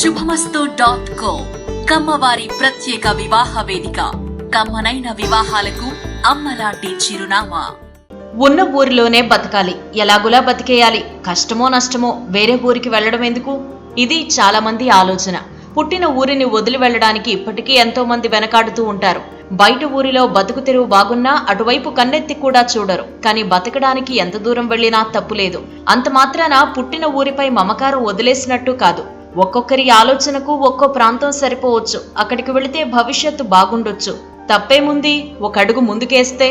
శుభమస్తు.co కమ్మవారి ప్రత్యేక వివాహ వేదిక. కమ్మనైన వివాహాలకు అమ్మలాంటి చిరునామా. ఉన్న ఊరిలోనే బతకాలి, ఎలాగులా బతికేయాలి, కష్టమో నష్టమో వేరే ఊరికి వెళ్లడం ఎందుకు? ఇది చాలా మంది ఆలోచన. పుట్టిన ఊరిని వదిలి వెళ్లడానికి ఇప్పటికీ ఎంతో మంది వెనకాడుతూ ఉంటారు. బయట ఊరిలో బతుకు తెరువు బాగున్నా అటువైపు కన్నెత్తి కూడా చూడరు. కానీ బతకడానికి ఎంత దూరం వెళ్లినా తప్పులేదు. అంత మాత్రాన పుట్టిన ఊరిపై మమకారం వదిలేసినట్టు కాదు. ఒక్కొక్కరి ఆలోచనకు ఒక్కో ప్రాంతం సరిపోవచ్చు. అక్కడికి వెళితే భవిష్యత్తు బాగుండొచ్చు. తప్పేముంది ఒక అడుగు ముందుకేస్తే?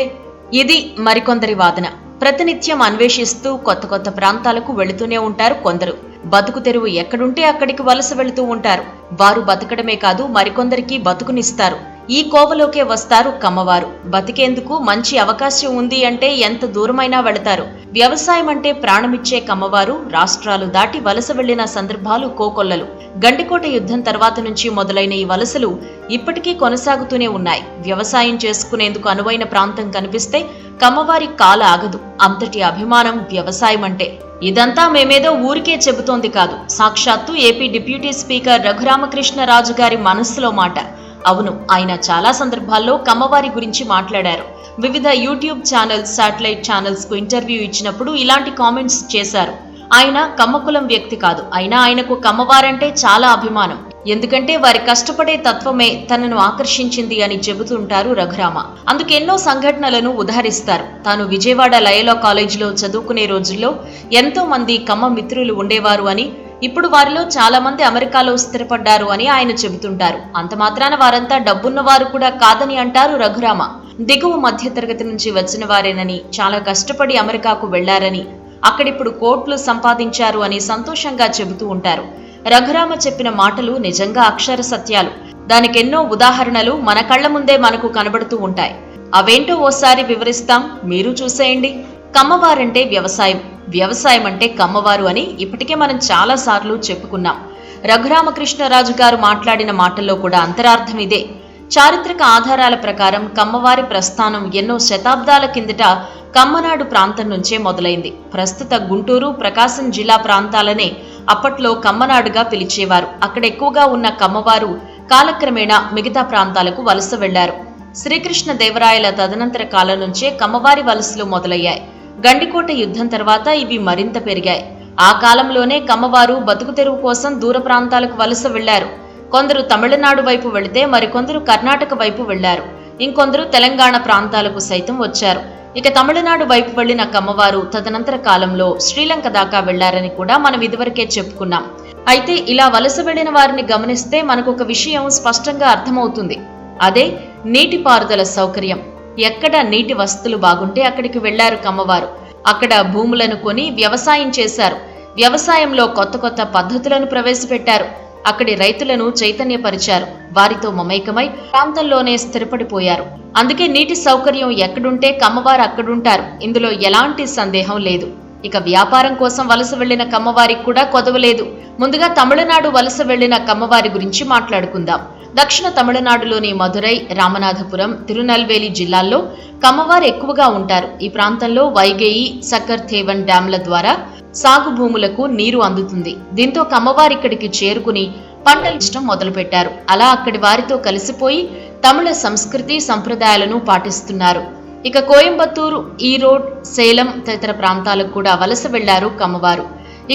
ఇది మరికొందరి వాదన. ప్రతినిత్యం అన్వేషిస్తూ కొత్త కొత్త ప్రాంతాలకు వెళుతూనే ఉంటారు కొందరు. బతుకు తెరువు ఎక్కడుంటే అక్కడికి వలస వెళుతూ ఉంటారు. వారు బతకడమే కాదు, మరికొందరికి బతుకునిస్తారు. ఈ కోవలోకే వస్తారు కమ్మవారు. బతికేందుకు మంచి అవకాశం ఉంది అంటే ఎంత దూరమైనా వెళతారు. వ్యవసాయం అంటే ప్రాణమిచ్చే కమ్మవారు రాష్ట్రాలు దాటి వలస వెళ్లిన సందర్భాలు కోకొల్లలు. గండికోట యుద్ధం తర్వాత నుంచి మొదలైన ఈ వలసలు ఇప్పటికీ కొనసాగుతూనే ఉన్నాయి. వ్యవసాయం చేసుకునేందుకు అనువైన ప్రాంతం కనిపిస్తే కమ్మవారి కాల ఆగదు. అంతటి అభిమానం వ్యవసాయం అంటే. ఇదంతా మేమేదో ఊరికే చెబుతోంది కాదు. సాక్షాత్తు ఏపీ డిప్యూటీ స్పీకర్ రఘురామకృష్ణరాజు గారి మనస్సులో మాట. అవును, ఆయన చాలా సందర్భాల్లో కమ్మవారి గురించి మాట్లాడారు. వివిధ యూట్యూబ్ ఛానల్స్, శాటిలైట్ ఛానల్స్ కు ఇంటర్వ్యూ ఇచ్చినప్పుడు ఇలాంటి కామెంట్స్ చేశారు. ఆయన కమ్మకులం వ్యక్తి కాదు, అయినా ఆయనకు కమ్మవారంటే చాలా అభిమానం. ఎందుకంటే వారి కష్టపడే తత్వమే తనను ఆకర్షించింది అని చెబుతుంటారు రఘురామ. అందుకెన్నో సంఘటనలను ఉదహరిస్తారు. తాను విజయవాడ లయలా కాలేజీలో చదువుకునే రోజుల్లో ఎంతో మంది కమ్మ మిత్రులు ఉండేవారు అని, ఇప్పుడు వారిలో చాలా మంది అమెరికాలో స్థిరపడ్డారు అని ఆయన చెబుతుంటారు. అంత మాత్రాన వారంతా డబ్బున్నవారు కూడా కాదని అంటారు రఘురామ. దిగువ మధ్యతరగతి నుంచి వచ్చిన వారేనని, చాలా కష్టపడి అమెరికాకు వెళ్లారని, అక్కడిప్పుడు కోట్లు సంపాదించారు అని సంతోషంగా చెబుతూ ఉంటారు. రఘురామ చెప్పిన మాటలు నిజంగా అక్షర సత్యాలు. దానికెన్నో ఉదాహరణలు మన కళ్ల ముందే మనకు కనబడుతూ ఉంటాయి. అవేంటో ఓసారి వివరిస్తాం, మీరు చూసేయండి. కమ్మవారంటే వ్యవసాయం, వ్యవసాయం అంటే కమ్మవారు అని ఇప్పటికే మనం చాలా సార్లు చెప్పుకున్నాం. రఘురామకృష్ణరాజు గారు మాట్లాడిన మాటల్లో కూడా అంతరార్థం ఇదే. చారిత్రక ఆధారాల ప్రకారం కమ్మవారి ప్రస్థానం ఎన్నో శతాబ్దాల కిందట కమ్మనాడు ప్రాంతం నుంచే మొదలైంది. ప్రస్తుత గుంటూరు, ప్రకాశం జిల్లా ప్రాంతాలనే అప్పట్లో కమ్మనాడుగా పిలిచేవారు. అక్కడ ఎక్కువగా ఉన్న కమ్మవారు కాలక్రమేణా మిగతా ప్రాంతాలకు వలస వెళ్లారు. శ్రీకృష్ణ దేవరాయల తదనంతర కాలం నుంచే కమ్మవారి వలసలు మొదలయ్యాయి. గండికోట యుద్ధం తర్వాత ఇవి మరింత పెరిగాయి. ఆ కాలంలోనే కమ్మవారు బతుకు తెరువు కోసం దూర ప్రాంతాలకు వలస వెళ్లారు. కొందరు తమిళనాడు వైపు వెళితే మరికొందరు కర్ణాటక వైపు వెళ్లారు. ఇంకొందరు తెలంగాణ ప్రాంతాలకు సైతం వచ్చారు. ఇక తమిళనాడు వైపు వెళ్లిన కమ్మవారు తదనంతర కాలంలో శ్రీలంక దాకా వెళ్లారని కూడా మనం ఇదివరకే చెప్పుకున్నాం. అయితే ఇలా వలస వెళ్లిన వారిని గమనిస్తే మనకు ఒక విషయం స్పష్టంగా అర్థమవుతుంది. అదే నీటిపారుదల సౌకర్యం. ఎక్కడ నీటి వసతులు బాగుంటే అక్కడికి వెళ్లారు కమ్మవారు. అక్కడ భూములను కొని వ్యవసాయం చేశారు. వ్యవసాయంలో కొత్త కొత్త పద్ధతులను ప్రవేశపెట్టారు. అక్కడి రైతులను చైతన్యపరిచారు. వారితో మమైకమై ప్రాంతంలోనే స్థిరపడిపోయారు. అందుకే నీటి సౌకర్యం ఎక్కడుంటే కమ్మవారు అక్కడుంటారు. ఇందులో ఎలాంటి సందేహం లేదు. ఇక వ్యాపారం కోసం వలస వెళ్లిన కమ్మవారికి కూడా కొదవలేదు. ముందుగా తమిళనాడు వలస వెళ్లిన కమ్మవారి గురించి మాట్లాడుకుందాం. దక్షిణ తమిళనాడులోని మదురై, రామనాథపురం, తిరునల్వేలి జిల్లాల్లో కమ్మవారు ఎక్కువగా ఉంటారు. ఈ ప్రాంతంలో వైగేయి, సక్కర్ థేవన్ డ్యాంల ద్వారా సాగు భూములకు నీరు అందుతుంది. దీంతో కమ్మవారి ఇక్కడికి చేరుకుని పంటల ఇష్టం మొదలుపెట్టారు. అలా అక్కడి వారితో కలిసిపోయి తమిళ సంస్కృతి సంప్రదాయాలను పాటిస్తున్నారు. ఇక కోయంబత్తూరు, ఈరోడ్, సేలం తదితర ప్రాంతాలకు కూడా వలస వెళ్లారు కమ్మవారు.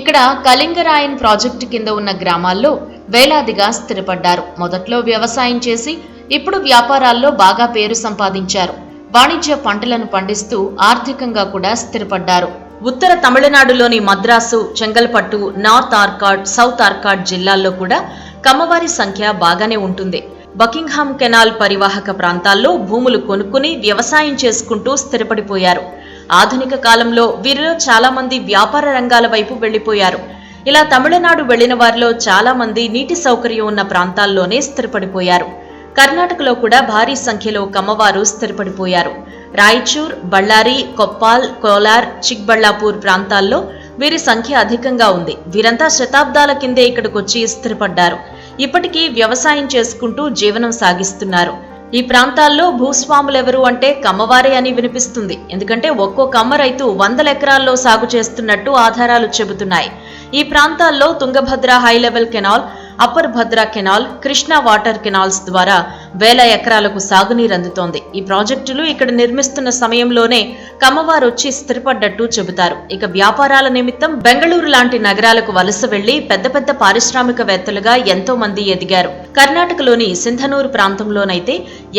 ఇక్కడ కళింగరాయన్ ప్రాజెక్టు కింద ఉన్న గ్రామాల్లో వేలాదిగా స్థిరపడ్డారు. మొదట్లో వ్యవసాయం చేసి ఇప్పుడు వ్యాపారాల్లో బాగా పేరు సంపాదించారు. వాణిజ్య పంటలను పండిస్తూ ఆర్థికంగా కూడా స్థిరపడ్డారు. ఉత్తర తమిళనాడులోని మద్రాసు, చెంగల్పట్టు, నార్త్ ఆర్కాడ్, సౌత్ ఆర్కాడ్ జిల్లాల్లో కూడా కమ్మవారి సంఖ్య బాగానే ఉంటుంది. బకింగ్హామ్ కెనాల్ పరివాహక ప్రాంతాల్లో భూములు కొనుక్కుని వ్యవసాయం చేసుకుంటూ స్థిరపడిపోయారు. ఆధునిక కాలంలో వీరిలో చాలా మంది వ్యాపార రంగాల వైపు వెళ్లిపోయారు. ఇలా తమిళనాడు వెళ్లిన వారిలో చాలా మంది నీటి సౌకర్యం ఉన్న ప్రాంతాల్లోనే స్థిరపడిపోయారు. కర్ణాటకలో కూడా భారీ సంఖ్యలో కమ్మవారు స్థిరపడిపోయారు. రాయచూర్, బళ్ళారి, కొప్పాల్, కోలార్, చిక్బళ్ళాపూర్ ప్రాంతాల్లో వీరి సంఖ్య అధికంగా ఉంది. వీరంతా శతాబ్దాల కిందే ఇక్కడికొచ్చి స్థిరపడ్డారు. ఇప్పటికీ వ్యవసాయం చేసుకుంటూ జీవనం సాగిస్తున్నారు. ఈ ప్రాంతాల్లో భూస్వాములెవరు అంటే కమ్మవారే అని వినిపిస్తుంది. ఎందుకంటే ఒక్కో కమ్మ రైతు 100 ఎకరాల్లో సాగు చేస్తున్నట్టు ఆధారాలు చెబుతున్నాయి. ఈ ప్రాంతాల్లో Tungabhadra high level canal upper Bhadra canal, Krishna water canals ద్వారా వేల ఎకరాలకు సాగునీరు అందుతోంది. ఈ ప్రాజెక్టులు ఇక్కడ నిర్మిస్తున్న సమయంలోనే కమ్మవారు వచ్చి స్థిరపడ్డట్టు చెబుతారు. ఇక వ్యాపారాల నిమిత్తం బెంగళూరు లాంటి నగరాలకు వలస వెళ్లి పెద్ద పెద్ద పారిశ్రామికవేత్తలుగా ఎంతో మంది ఎదిగారు. కర్ణాటకలోని సింధనూరు ప్రాంతంలోనైతే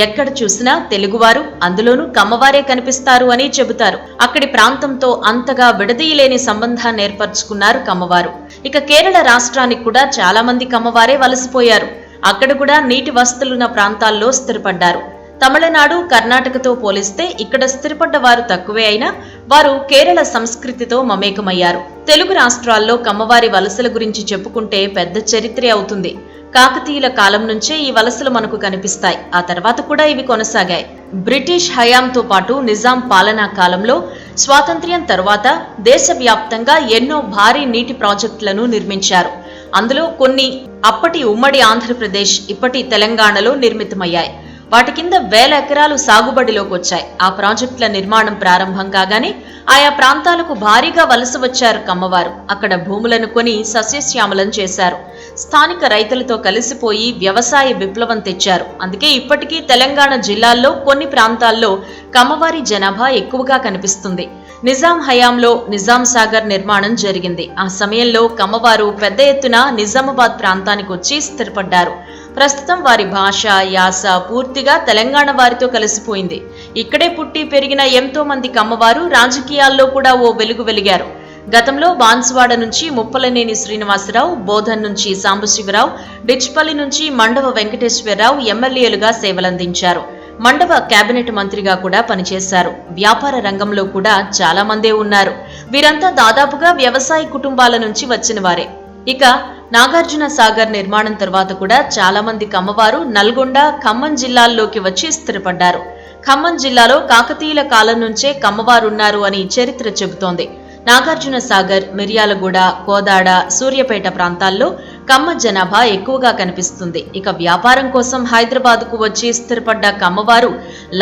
ఎక్కడ చూసినా తెలుగువారు, అందులోనూ కమ్మవారే కనిపిస్తారు అని చెబుతారు. అక్కడి ప్రాంతంతో అంతగా విడదీయలేని సంబంధాన్ని ఏర్పరచుకున్నారు కమ్మవారు. ఇక కేరళ రాష్ట్రానికి కూడా చాలా మంది కమ్మవారే వలసపోయారు. అక్కడ కూడా నీటి వసతులున్న ప్రాంతాల్లో స్థిరపడ్డారు. తమిళనాడు, కర్ణాటకతో పోలిస్తే ఇక్కడ స్థిరపడ్డ వారు తక్కువే అయినా వారు కేరళ సంస్కృతితో మమేకమయ్యారు. తెలుగు రాష్ట్రాల్లో కమ్మవారి వలసల గురించి చెప్పుకుంటే పెద్ద చరిత్రే అవుతుంది. కాకతీయుల కాలం నుంచే ఈ వలసలు మనకు కనిపిస్తాయి. ఆ తర్వాత కూడా ఇవి కొనసాగాయి. బ్రిటిష్ హయాంతో పాటు నిజాం పాలనా కాలంలో, స్వాతంత్ర్యం తర్వాత దేశవ్యాప్తంగా ఎన్నో భారీ నీటి ప్రాజెక్టులను నిర్మించారు. అందులో కొన్ని అప్పటి ఉమ్మడి ఆంధ్రప్రదేశ్, ఇప్పటి తెలంగాణలో నిర్మితమయ్యాయి. వాటి కింద వేల ఎకరాలు సాగుబడిలోకి వచ్చాయి. ఆ ప్రాజెక్టుల నిర్మాణం ప్రారంభం కాగానే ఆయా ప్రాంతాలకు భారీగా వలస వచ్చారు కమ్మవారు. అక్కడ భూములను కొని సస్యశ్యామలం చేశారు. స్థానిక రైతులతో కలిసిపోయి వ్యవసాయ విప్లవం తెచ్చారు. అందుకే ఇప్పటికీ తెలంగాణ జిల్లాల్లో కొన్ని ప్రాంతాల్లో కమ్మవారి జనాభా ఎక్కువగా కనిపిస్తుంది. నిజాం హయాంలో నిజాం సాగర్ నిర్మాణం జరిగింది. ఆ సమయంలో కమ్మవారు పెద్ద ఎత్తున నిజామాబాద్ ప్రాంతానికి వచ్చి స్థిరపడ్డారు. ప్రస్తుతం వారి భాష, యాస పూర్తిగా తెలంగాణ వారితో కలిసిపోయింది. ఇక్కడే పుట్టి పెరిగిన ఎంతో మంది కమ్మవారు రాజకీయాల్లో కూడా ఓ వెలుగు వెలిగారు. గతంలో బాన్సువాడ నుంచి ముప్పలనేని శ్రీనివాసరావు, బోధన్ నుంచి సాంబశివరావు, డిచ్పల్లి నుంచి మండవ వెంకటేశ్వరరావు ఎమ్మెల్యేలుగా సేవలందించారు. మండవ కేబినెట్ మంత్రిగా కూడా పనిచేశారు. వ్యాపార రంగంలో కూడా చాలా మందే ఉన్నారు. వీరంతా దాదాపుగా వ్యవసాయ కుటుంబాల నుంచి వచ్చిన వారే. ఇక నాగార్జున సాగర్ నిర్మాణం తర్వాత కూడా చాలా మంది కమ్మవారు నల్గొండ, ఖమ్మం జిల్లాల్లోకి వచ్చి స్థిరపడ్డారు. ఖమ్మం జిల్లాలో కాకతీయుల కాలం నుంచే కమ్మవారున్నారు అని చరిత్ర చెబుతోంది. నాగార్జున సాగర్, మిర్యాలగూడ, కోదాడ, సూర్యపేట ప్రాంతాల్లో కమ్మ జనాభా ఎక్కువగా కనిపిస్తుంది. ఇక వ్యాపారం కోసం హైదరాబాద్కు వచ్చి స్థిరపడ్డ కమ్మవారు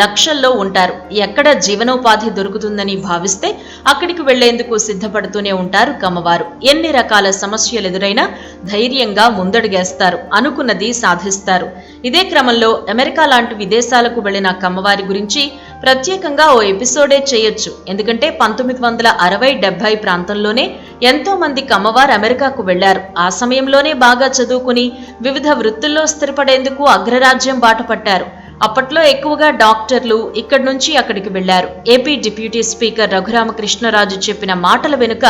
లక్షల్లో ఉంటారు. ఎక్కడ జీవనోపాధి దొరుకుతుందని భావిస్తే అక్కడికి వెళ్లేందుకు సిద్ధపడుతూనే ఉంటారు కమ్మవారు. ఎన్ని రకాల సమస్యలు ఎదురైనా ధైర్యంగా ముందడుగేస్తారు, అనుకున్నది సాధిస్తారు. ఇదే క్రమంలో అమెరికా లాంటి విదేశాలకు వెళ్లిన కమ్మవారి గురించి ప్రత్యేకంగా ఓ ఎపిసోడే చేయొచ్చు. ఎందుకంటే 1960-70 ప్రాంతంలోనే ఎంతో మంది కమ్మవారు అమెరికాకు వెళ్లారు. ఆ సమయంలోనే బాగా చదువుకుని వివిధ వృత్తుల్లో స్థిరపడేందుకు అగ్రరాజ్యం బాట పట్టారు. అప్పట్లో ఎక్కువగా డాక్టర్లు ఇక్కడి నుంచి అక్కడికి వెళ్లారు. ఏపీ డిప్యూటీ స్పీకర్ రఘురామకృష్ణరాజు చెప్పిన మాటల వెనుక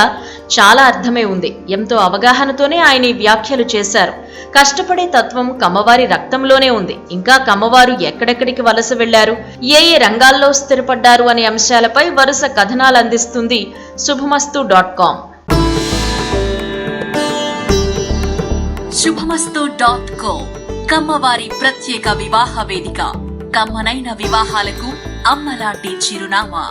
చాలా అర్థమే ఉంది. ఎంతో అవగాహనతోనే ఆయన ఈ వ్యాఖ్యలు చేశారు. కష్టపడే తత్వం కమ్మవారి రక్తంలోనే ఉంది. ఇంకా కమ్మవారు ఎక్కడెక్కడికి వలస వెళ్లారు, ఏ రంగాల్లో స్థిరపడ్డారు అనే అంశాలపై వరుస కథనాలు అందిస్తుంది శుభమస్తు.com. శుభమస్తు.co కమ్మవారి ప్రత్యేక వివాహ వేదిక. కమ్మనైన వివాహాలకు అమ్మలాంటి చిరునామా.